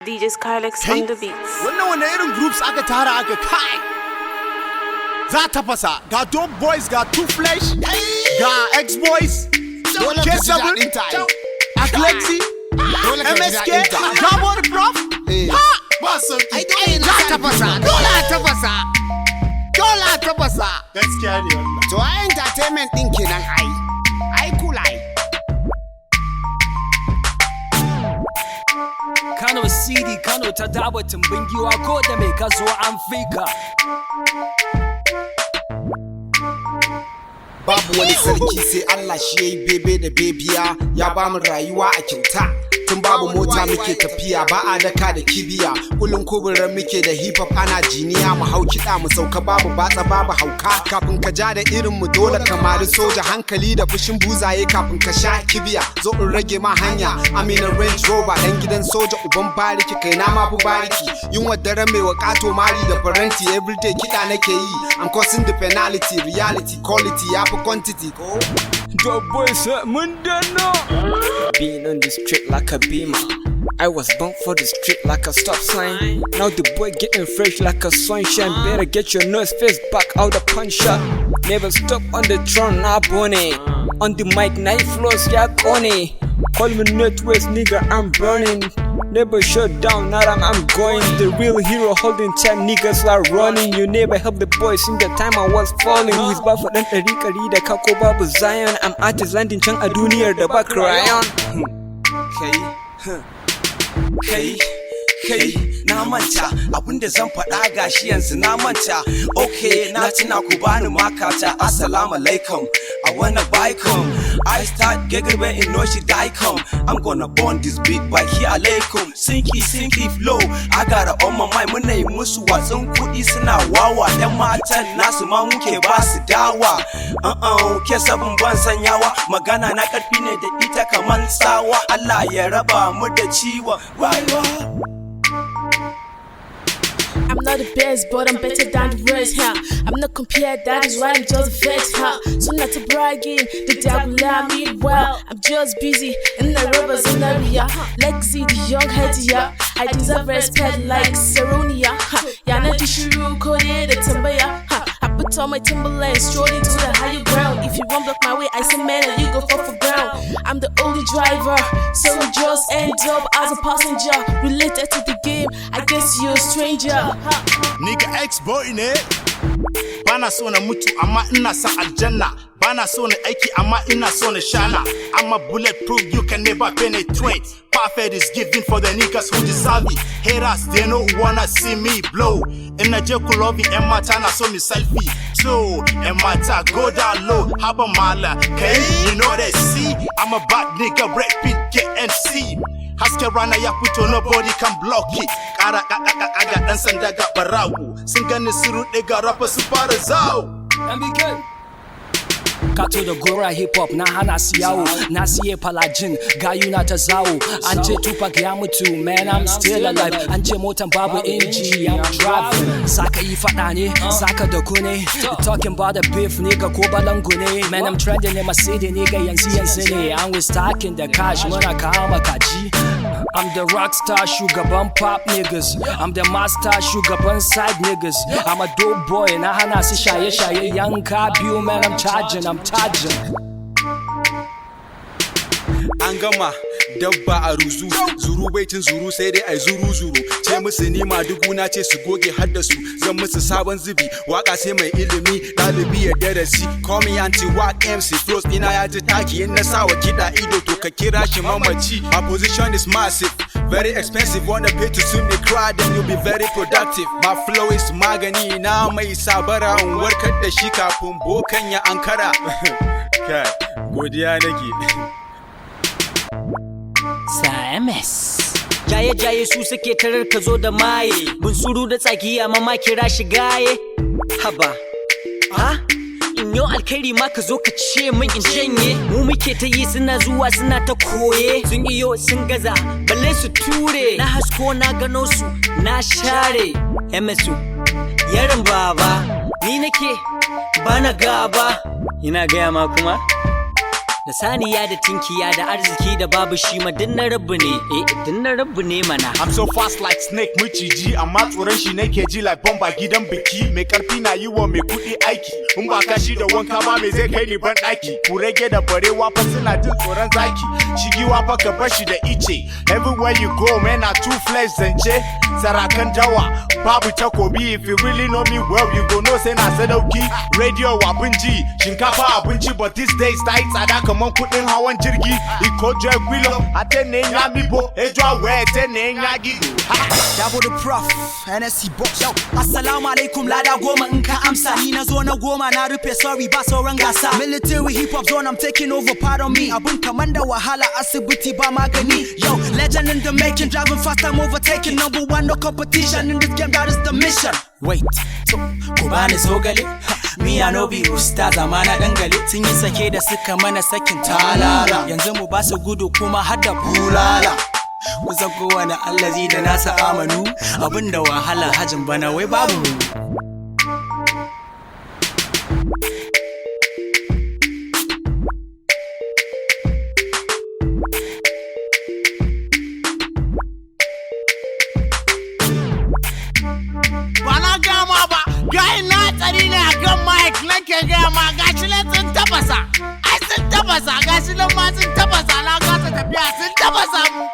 DJ Skylex on the beats. Wannan irin groups aka tara aka kai. Za ta fasa ga Dope Boys ga Two Flesh ga X Boys K7 Atlexi MSK Gabo the Prof. Za ta fasa, dole ta fasa. Dole ta fasa. Gaskiya ne wannan. To a entertainment din kenan ai. Ai kulai. Kano CD, Kano ta dawo tumbin giwa ko da mai ka zo an fika. Babu wani sarki sai Allah shi yayi bebe da bebiya, ya ba mu rayuwa a kyauta. Tun babu mota muke tafiya, ba a daka da kibiya. Kullun kuburan muke da hip hop ana jiniya, mu hau kiɗa mu sauka babu batsa babu hauka. Kafin ka ja da irin mu dole kamari soja, hankali da fushin buzaye kafin ka sha kibiya. Zo in rage ma hanya, Amina Range Rover dan gidan soja uban bariki, kai na ma fi bariki. Yunwa daren mai wakato mari da faranti, everyday kiɗa nake yi. I'm causing the penalty, reality, quality, ya fi quantity. The boys mun dano. Being on the street like a beamer, I was born for the street like a stop sign. Now the boy getting fresh like a sunshine. Better get your nose face back out the puncher. Never stop on the throne, nah bonnie. On the mic, night floors, yeah coney. Call me Northwest nigga, I'm burning. Never shut down, now I'm going. The real hero holding time, niggas are running. You never help the boys in the time I was falling. Who's bad for dan ɗari da kako babu Zion. I'm artist landing can a duniyar da ba crayon. Kai, na manta abinda zan faɗa gashi yanzu na manta. Okay, na tuna ku bani makata. Assalamu alaikum, I wanna buy come. I start gegebe in no she die come. I'm gonna burn this beat by here alaikum. Sinky flow, I got it on my mind. Muna yi musu watsin kuɗi suna wawa. Yan matan nasu ma muke ba su dawa. Ke sabon ban sanyawa. Magana na ƙarfi ne da ita kaman tsawa. Allah ya raba mu da ciwon rayuwa. I'm not the best, but I'm better than the rest, huh? I'm not compared, that is why I'm just a vet, huh? So not to bragging, the devil I mean well. I'm just busy, and the robbers in the area. Lexi, the young head, yeah. I deserve respect like Seronia, huh? Yana Tishuru, Kode, the Tambaya, huh? I put on my Timberland, straight into the higher ground. If you won't block my way, I say man, and you go for ground. I'm the only driver, so we just end up as a passenger. Related to the game, I guess you're a stranger. Nigga X-boy ne. Bana so na mutu amma ina sa aljanna. Bana so na aiki amma ina so na shana. I'm a bulletproof, you can never penetrate. Perfect is given for the niggas who deserve it. Haters, they don't wanna see me blow. In a jeku love it, and mata na so me selfie. So, and mata go down low. Haba mala, okay? You know they see. I'm a bad nigga, Brad Pitt, KNC. Haske rana ya fito, nobody can block it. Kara aga dan sanda ga barawo. Sun gani su rude ga rafa su fara zawo. MBK Kato da gora hip hop na hana su yawo. Na siye palajin gayu na ta zawo. An ce Tupac ya mutu, man I'm still alive. An ce motan babu inji, I'm driving. Saka yi fada ne, saka da kune. Talking about the beef nigga ko balangu ne. Man I'm trending in my city nigga yanzu ne. And we stacking the cash muna kama kaji. I'm the rock star shugaban pop niggas. I'm the master shugaban side niggas. I'm a dope boy na hana su shaye yanka biyu, man I'm charging. An gama dabba a ruzu, zuru baitin zuru sai dai ai zuru. Ce musu ni madugu na ce su goge haddasu, zan musu sabon zubi, waka sai mai ilimi, ɗalibi ya darasi. Call me anti-wack MC, flows ina ya ji taki, in na sawa kiɗa ido to ka kira shi mamaci. My position is massive, very expensive, wanna pay to see me cry, then you'll be very productive. My flow is magani, na mai sabara, in warkar da shi kafin bokan ya ankara. Kai, godiya nake. Sames jaye su suke tarar ka zo da maye, bunsuru da tsaki amma ma kira shi gaye. Haba ha in yau alkhairi ma ka zo ka ce min in janye. Mu muke ta yi suna zuwa suna ta koye. Sun iyo sun gaza balle su ture. Na hasko na gano su na share. MSU yaran baba ni nake bana gaba. Ina gaya ma kuma Da saniya da tinkiya da arziki da babu shi ma dinna rabu ne dinna rabu ne mana. I'm so fast like snake miciji amma tsoron shi nake ji like bomba gidan biki mai karfi na yi wa mai kudi aiki in ba kashi da wanka ba me zai kai ni ban daki ku rage da barewa fa suna jin tsoron zaki shigiwa fa ka bashi da ice everywhere you go man na two flesh zance sarakan dawa babu takobi if you really know me well you go know say na sadauki radio abinci shinkafa abinci but these days tight tsada kaman kudin hawan jirgi ikojo gwilo atene nyamibo ejo we atene nyagido Dabo the prof NSC box yo assalamu alaikum lada goma in ka amsa ni na zo na goma na rufe sorry ba sauran gasa military hip hop zone I'm taking over pardon me abun kaman da wahala asibiti ba magani yo legend in the making driving fast I'm overtaking number one no competition in this game that is the mission wait so ku bani zogale me I no be ustaz amana dangale sun yi sake da suka mana sakin talala yanzu mu ba su gudu kuma har da bulala kusan kowane allazi da nasa amanu abinda wahala hajin bana wai babu mu bana gama ba gai na tsari ne akan mic nake gama gashi ne sun tabasa ai sun tabasa gashi nan ma sun tabasa na gasa tafiya sun tabasa mu